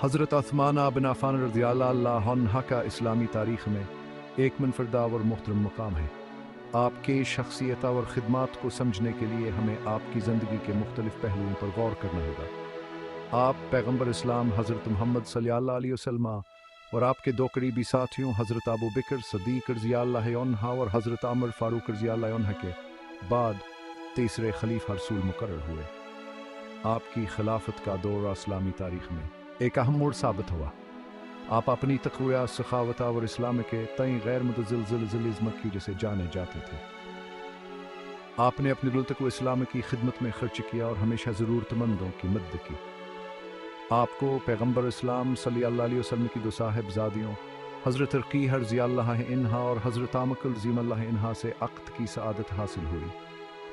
حضرت عثمان بن عفان رضی اللہ عنہ کا اسلامی تاریخ میں ایک منفردہ اور محترم مقام ہے۔ آپ کی شخصیت اور خدمات کو سمجھنے کے لیے ہمیں آپ کی زندگی کے مختلف پہلوؤں پر غور کرنا ہوگا۔ آپ پیغمبر اسلام حضرت محمد صلی اللہ علیہ وسلم اور آپ کے دو قریبی ساتھیوں حضرت ابو بکر صدیق رضی اللہ عنہ اور حضرت عمر فاروق رضی اللہ عنہ کے بعد تیسرے خلیفہ رسول مقرر ہوئے۔ آپ کی خلافت کا دور اسلامی تاریخ میں ایک اہم موڑ ثابت ہوا۔ آپ اپنی تقوی، سخاوت اور اسلام کے تئیں غیر متزلزل مکی جسے جانے جاتے تھے۔ آپ نے اپنے دل تک اسلام کی خدمت میں خرچ کیا اور ہمیشہ ضرورت مندوں کی مدد کی۔ آپ کو پیغمبر اسلام صلی اللہ علیہ وسلم کی دو صاحبزادیوں حضرت رقیہ رضی اللہ عنہا اور حضرت عامقل رضی اللہ عنہا سے عقد کی سعادت حاصل ہوئی۔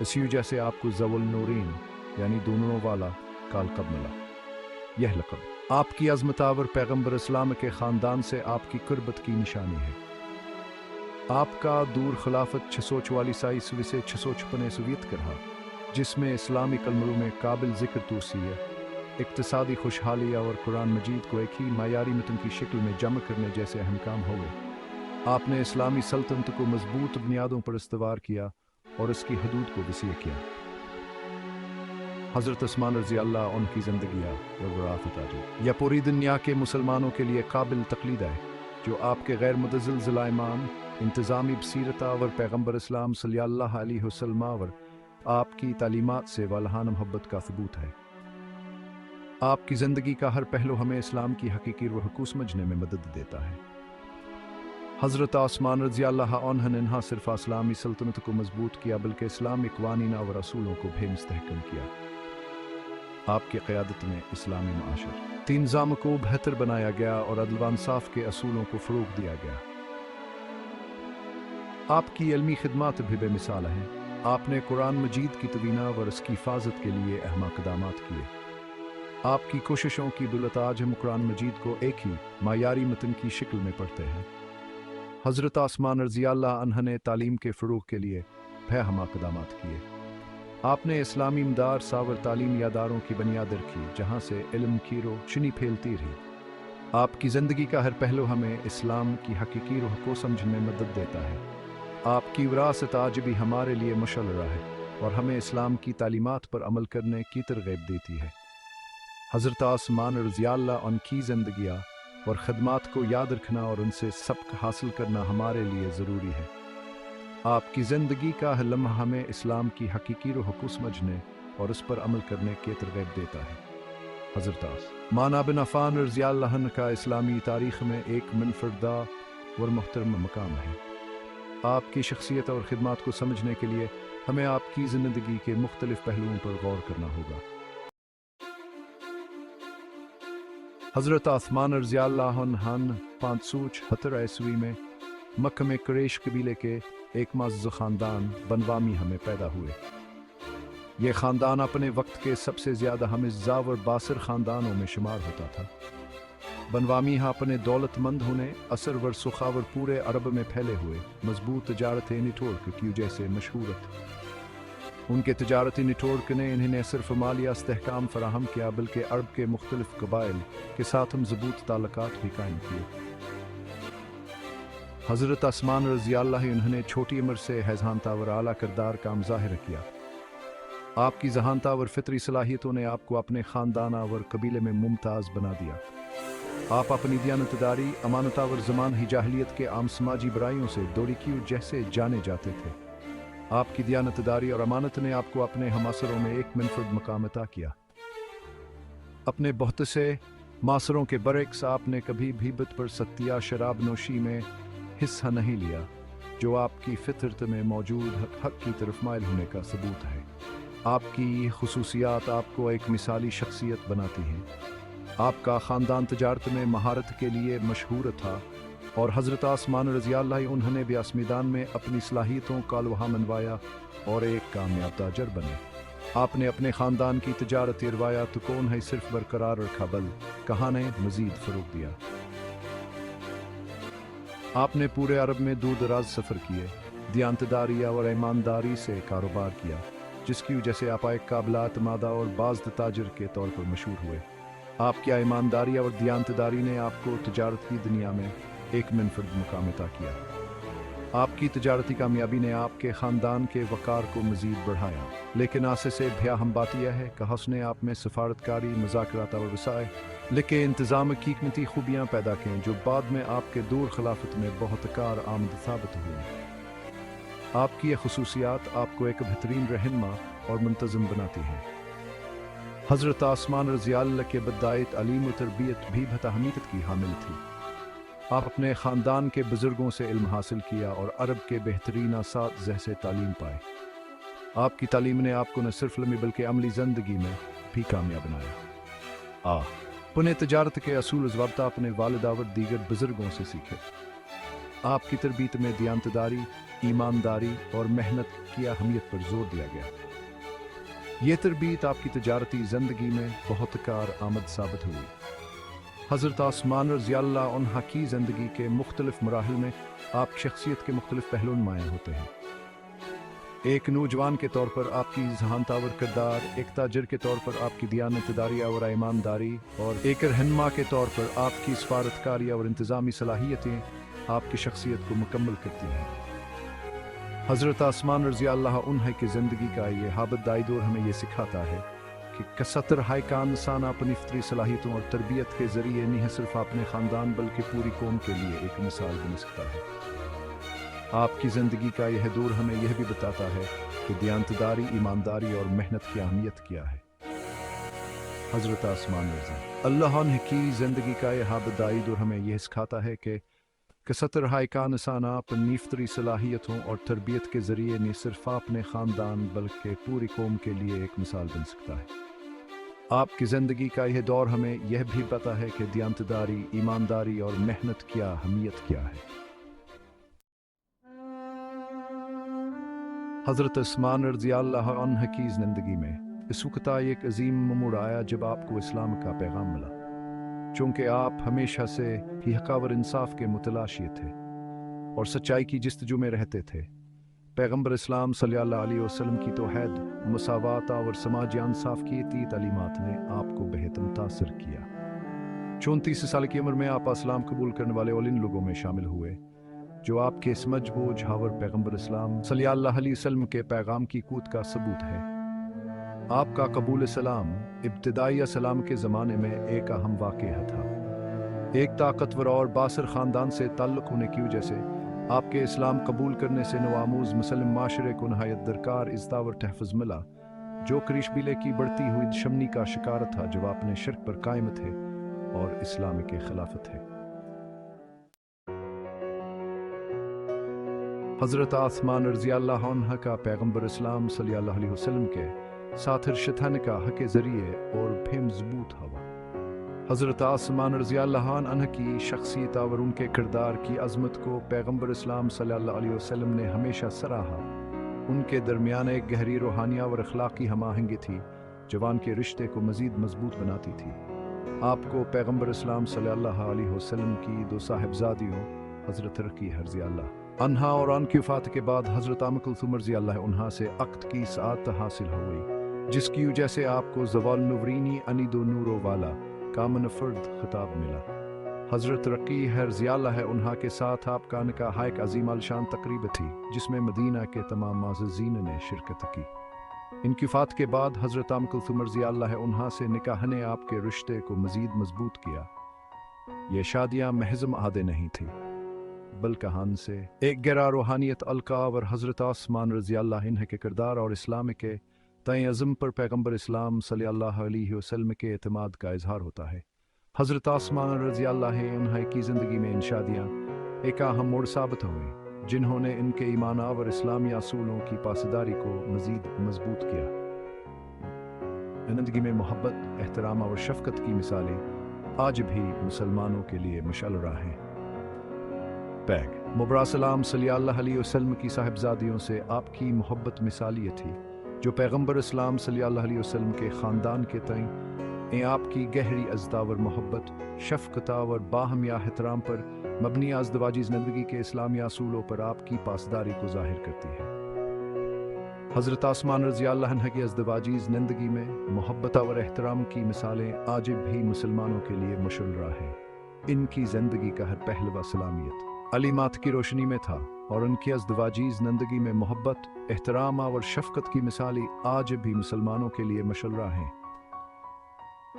اسی وجہ سے آپ کو ذو النورین یعنی دونوں والا کا لقب ملا۔ یہ لقب آپ کی عظمت اور پیغمبر اسلام کے خاندان سے آپ کی قربت کی نشانی ہے۔ آپ کا دور خلافت 644 عیسوی سے 656 عیسوی تک رہا، جس میں اسلامی کلمروں میں قابل ذکر توسیع، اقتصادی خوشحالی اور قرآن مجید کو ایک ہی معیاری متن کی شکل میں جمع کرنے جیسے اہم کام ہوئے۔ آپ نے اسلامی سلطنت کو مضبوط بنیادوں پر استوار کیا اور اس کی حدود کو وسیع کیا۔ حضرت عثمان رضی اللہ عنہ کی زندگی اور وراثت یہ پوری دنیا کے مسلمانوں کے لیے قابل تقلید ہے، جو آپ کے غیر متزلزل ایمان، انتظامی بصیرت اور پیغمبر اسلام صلی اللہ علیہ وسلم اور آپ کی تعلیمات سے والہانہ محبت کا ثبوت ہے۔ آپ کی زندگی کا ہر پہلو ہمیں اسلام کی حقیقی روح کو سمجھنے میں مدد دیتا ہے۔ حضرت عثمان رضی اللہ عنہ نے نہ صرف اسلامی سلطنت کو مضبوط کیا بلکہ اسلامی قوانین اور اصولوں کو بھی مستحکم کیا۔ آپ کی قیادت میں اسلامی معاشرے نظام کو بہتر بنایا گیا اور عدل و انصاف کے اصولوں کو فروغ دیا گیا۔ آپ کی علمی خدمات بھی بے مثال ہیں۔ آپ نے قرآن مجید کی تدوین اور اس کی حفاظت کے لیے اہم اقدامات کیے۔ آپ کی کوششوں کی بدولت آج ہم قرآن مجید کو ایک ہی معیاری متن کی شکل میں پڑھتے ہیں۔ حضرت عثمان رضی اللہ عنہ نے تعلیم کے فروغ کے لیے بھی اہم اقدامات کیے۔ آپ نے اسلامی مدارس اور تعلیمی اداروں کی بنیاد رکھی جہاں سے علم کی روشنی پھیلتی رہی۔ آپ کی زندگی کا ہر پہلو ہمیں اسلام کی حقیقی روح کو سمجھنے میں مدد دیتا ہے۔ آپ کی وراثت آج بھی ہمارے لیے مشعل ہے اور ہمیں اسلام کی تعلیمات پر عمل کرنے کی ترغیب دیتی ہے۔ حضرت عثمان رضی اللہ عنہ کی زندگی اور خدمات کو یاد رکھنا اور ان سے سبق حاصل کرنا ہمارے لیے ضروری ہے۔ آپ کی زندگی کا ہر لمحہ ہمیں اسلام کی حقیقی روح کو سمجھنے اور اس پر عمل کرنے کی ترغیب دیتا ہے۔ حضرت عثمان بن عفان رضی اللہ عنہ کا اسلامی تاریخ میں ایک منفردہ اور محترم مقام ہے۔ آپ کی شخصیت اور خدمات کو سمجھنے کے لیے ہمیں آپ کی زندگی کے مختلف پہلوؤں پر غور کرنا ہوگا۔ حضرت عثمان رضی اللہ عنہ 576 عیسوی میں مکہ میں قریش قبیلے کے ایک معزز خاندان بنوامیہ میں پیدا ہوئے۔ یہ خاندان اپنے وقت کے سب سے زیادہ ہمزہ اور باثر خاندانوں میں شمار ہوتا تھا۔ بنوامیہ اپنے دولت مند ہونے، اثر و سخاور پورے عرب میں پھیلے ہوئے مضبوط تجارتی نیٹ ورک کی وجہ سے مشہور تھے۔ ان کے تجارتی نیٹ ورک نے انہیں نہ صرف مالیہ استحکام فراہم کیا بلکہ عرب کے مختلف قبائل کے ساتھ مضبوط تعلقات بھی قائم کیے۔ حضرت عثمان رضی اللہ عنہ نے چھوٹی عمر سے ذہانت اور اعلیٰ کردار کا مظاہرہ کیا۔ آپ کی ذہانت اور فطری صلاحیتوں نے آپ کو اپنے خاندان اور قبیلے میں ممتاز بنا دیا۔ آپ اپنی دیانتداری، امانت اور زمانہ جاہلیت کے عام سماجی برائیوں سے دوریکیو جیسے جانے جاتے تھے۔ آپ کی دیانتداری اور امانت نے آپ کو اپنے ہمعصروں میں ایک منفرد مقام عطا کیا۔ اپنے بہت سے معاصروں کے برعکس آپ نے کبھی بھی بت پر ستیا شراب نوشی میں حصہ نہیں لیا، جو آپ کی فطرت میں موجود حق کی طرف مائل ہونے کا ثبوت ہے۔ آپ کی خصوصیات آپ کو ایک مثالی شخصیت بناتی ہیں۔ آپ کا خاندان تجارت میں مہارت کے لیے مشہور تھا اور حضرت عثمان رضی اللہ عنہ نے بھی اس میدان میں اپنی صلاحیتوں کا لوہا منوایا اور ایک کامیاب تاجر بنے۔ آپ نے اپنے خاندان کی تجارتی روایات کو نہ صرف برقرار رکھا بلکہ کہانے مزید فروغ دیا۔ آپ نے پورے عرب میں دور دراز سفر کیے، دیانتداری اور ایمانداری سے کاروبار کیا، جس کی وجہ سے آپ ایک قابل اعتماد اور باز تاجر کے طور پر مشہور ہوئے۔ آپ کی ایمانداری اور دیانتداری نے آپ کو تجارت کی دنیا میں ایک منفرد مقام عطا کیا۔ آپ کی تجارتی کامیابی نے آپ کے خاندان کے وقار کو مزید بڑھایا، لیکن آسے سے بھیا ہم بات یہ ہے کہ حسن نے آپ میں سفارتکاری، مذاکرات اور وسائل کے انتظام کی قیمتی خوبیاں پیدا کیں جو بعد میں آپ کے دور خلافت میں بہت کار آمد ثابت ہوئی۔ آپ کی یہ خصوصیات آپ کو ایک بہترین رہنما اور منتظم بناتی ہیں۔ حضرت عثمان رضی اللہ کے بدائی تعلیم و تربیت بھی بتحمیت کی حامل تھی۔ آپ اپنے خاندان کے بزرگوں سے علم حاصل کیا اور عرب کے بہترین اساتذہ سے تعلیم پائے۔ آپ کی تعلیم نے آپ کو نہ صرف علمی بلکہ عملی زندگی میں بھی کامیاب بنایا۔ پنے تجارت کے اصول و ضوابطہ اپنے والدہ اور دیگر بزرگوں سے سیکھے۔ آپ کی تربیت میں دیانتداری، ایمانداری اور محنت کی اہمیت پر زور دیا گیا۔ یہ تربیت آپ کی تجارتی زندگی میں بہت کار آمد ثابت ہوئی۔ حضرت عثمان رضی اللہ عنہ کی زندگی کے مختلف مراحل میں آپ کی شخصیت کے مختلف پہلو نمایاں ہوتے ہیں۔ ایک نوجوان کے طور پر آپ کی ذہانت آور کردار، ایک تاجر کے طور پر آپ کی دیانتداری اور ایمانداری، اور ایک رہنما کے طور پر آپ کی سفارتکاری اور انتظامی صلاحیتیں آپ کی شخصیت کو مکمل کرتی ہیں۔ حضرت عثمان رضی اللہ عنہ کی زندگی کا یہ حابت دائی دور ہمیں یہ سکھاتا ہے کہ کثرت ہائی کا انسان اپنی فطری صلاحیتوں اور تربیت کے ذریعے نہیں صرف اپنے خاندان بلکہ پوری قوم کے لیے ایک مثال بن سکتا ہے۔ آپ کی زندگی کا یہ دور ہمیں یہ بھی بتاتا ہے کہ دیانتداری، ایمانداری اور محنت کی اہمیت کیا ہے۔ حضرت عثمان رضی اللہ عنہ کی زندگی کا یہ حابت دائی دور ہمیں یہ سکھاتا ہے کہ کثرت ہائی کا انسان اپنی فطری صلاحیتوں اور تربیت کے ذریعے نہیں صرف اپنے خاندان بلکہ پوری قوم کے لیے ایک مثال بن سکتا ہے۔ آپ کی زندگی کا یہ دور ہمیں یہ بھی پتہ ہے کہ دیانتداری، ایمانداری اور محنت کی اہمیت کیا ہے۔ حضرت عثمان رضی اللہ عنہ کی زندگی میں اس وقت ایک عظیم موڑ آیا جب آپ کو اسلام کا پیغام ملا۔ چونکہ آپ ہمیشہ سے ہی حق اور انصاف کے متلاشی تھے اور سچائی کی جستجو میں رہتے تھے، پیغمبر اسلام صلی اللہ علیہ وسلم کی توحید، مساوات اور سماجی انصاف کی تعلیمات نے آپ کو بہت متاثر کیا۔ 34 سال کی عمر میں آپ اسلام قبول کرنے والے ان لوگوں میں شامل ہوئے جو آپ کے سمجھ بوجھ اور پیغمبر اسلام صلی اللہ علیہ وسلم کے پیغام کی قوت کا ثبوت ہے۔ آپ کا قبول اسلام ابتدائی اسلام کے زمانے میں ایک اہم واقعہ تھا۔ ایک طاقتور اور باثر خاندان سے تعلق ہونے کی وجہ سے آپ کے اسلام قبول کرنے سے نوآموز مسلم معاشرے کو نہایت درکار عزت اور تحفظ ملا، جو قریش بیلے کی بڑھتی ہوئی دشمنی کا شکار تھا جو اپنے شرک پر قائم تھے اور اسلام کے خلاف تھے۔ حضرت عثمان رضی اللہ عنہ کا پیغمبر اسلام صلی اللہ علیہ وسلم کے ساتھ رشتہ کا حق ذریعے اور بھی مضبوط ہوا۔ حضرت عثمان رضی اللہ عنہ کی شخصیت اور ان کے کردار کی عظمت کو پیغمبر اسلام صلی اللہ علیہ وسلم نے ہمیشہ سراہا۔ ان کے درمیان ایک گہری روحانی اور اخلاقی ہم آہنگی تھی جو ان کے رشتے کو مزید مضبوط بناتی تھی۔ آپ کو پیغمبر اسلام صلی اللہ علیہ وسلم کی دو صاحبزادیوں حضرت رقیہ رضی اللہ عنہا اور ان کی وفات کے بعد حضرت ام کلثوم رضی اللہ عنہا سے عقد کی سعادت حاصل ہوئی، جس کی وجہ سے آپ کو زوال نورینی انید و نورو والا کا منفرد خطاب ملا۔ حضرت رقیہ رضی اللہ عنہا کے ساتھ آپ کا نکاح ایک عظیم الشان تقریب تھی جس میں مدینہ کے تمام معززین نے شرکت کی۔ ان کی وفات کے بعد حضرت ام کلثوم رضی اللہ عنہا سے نکاح نے آپ کے رشتے کو مزید مضبوط کیا۔ یہ شادیاں محض عادے نہیں تھی بلکہ ہن سے ایک گہرا روحانیت القا اور حضرت عثمان رضی اللہ عنہ کے کردار اور اسلام کے تئیں عزم پر پیغمبر اسلام صلی اللہ علیہ وسلم کے اعتماد کا اظہار ہوتا ہے۔ حضرت عثمان رضی اللہ عنہ کی زندگی میں ان شادیاں ایک اہم موڑ ثابت ہوئیں جنہوں نے ان کے ایمان اور اسلامی اصولوں کی پاسداری کو مزید مضبوط کیا۔ زندگی میں محبت، احترام اور شفقت کی مثالیں آج بھی مسلمانوں کے لیے مشعل راہ ہیں۔ مبارک سلام صلی اللہ علیہ وسلم کی صاحبزادیوں سے آپ کی محبت مثالی تھی جو پیغمبر اسلام صلی اللہ علیہ وسلم کے خاندان کے تئیں آپ کی گہری عزت اور محبت، شفقت اور باہمی احترام پر مبنی ازدواجی زندگی کے اسلامی اصولوں پر آپ کی پاسداری کو ظاہر کرتی ہے۔ حضرت عثمان رضی اللہ عنہ کی ازدواجی زندگی میں محبت اور احترام کی مثالیں آج بھی مسلمانوں کے لیے مشعل ہیں۔ ان کی زندگی کا ہر پہلو سلامیت علیمات کی روشنی میں تھا، اور ان کی ازدواجی زندگی میں محبت، احترام اور شفقت کی مثالیں آج بھی مسلمانوں کے لیے مشعل ہیں۔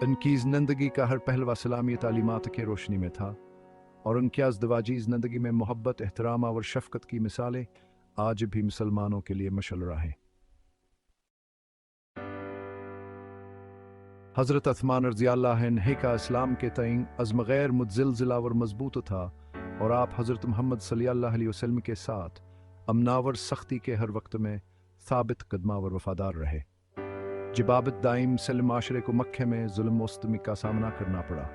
ان کی زندگی کا ہر پہلو سلامیت علیمات کی روشنی میں تھا، اور ان کی ازدواجی زندگی میں محبت، احترام اور شفقت کی مثالیں آج بھی مسلمانوں کے لیے مشعل ہیں۔ حضرت عثمان رضی اللہ عنہ کا اسلام کے تئیں عزم غیر متزلزلہ اور مضبوط تھا، اور آپ حضرت محمد صلی اللہ علیہ وسلم کے ساتھ امناور سختی کے ہر وقت میں ثابت قدمہ اور وفادار رہے۔ جب عابد دائم سلم معاشرے کو مکہ میں ظلم و ستم کا سامنا کرنا پڑا،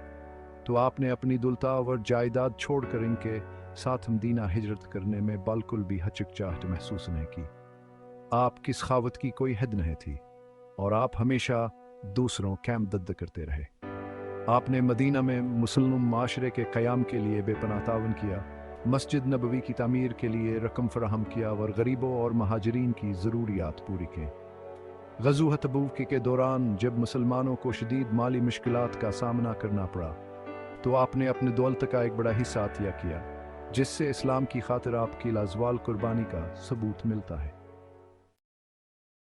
تو آپ نے اپنی دولتا اور جائیداد چھوڑ کر ان کے ساتھ مدینہ ہجرت کرنے میں بالکل بھی ہچکچاہٹ محسوس نہیں کی۔ آپ کی سخاوت کی کوئی حد نہیں تھی، اور آپ ہمیشہ دوسروں کی مدد کرتے رہے۔ آپ نے مدینہ میں مسلم معاشرے کے قیام کے لیے بے پناہ تعاون کیا، مسجد نبوی کی تعمیر کے لیے رقم فراہم کیا، اور غریبوں اور مہاجرین کی ضروریات پوری کی۔ غزوہ تبوک کے دوران جب مسلمانوں کو شدید مالی مشکلات کا سامنا کرنا پڑا، تو آپ نے اپنے دولت کا ایک بڑا حصہ عطیہ کیا، جس سے اسلام کی خاطر آپ کی لازوال قربانی کا ثبوت ملتا ہے۔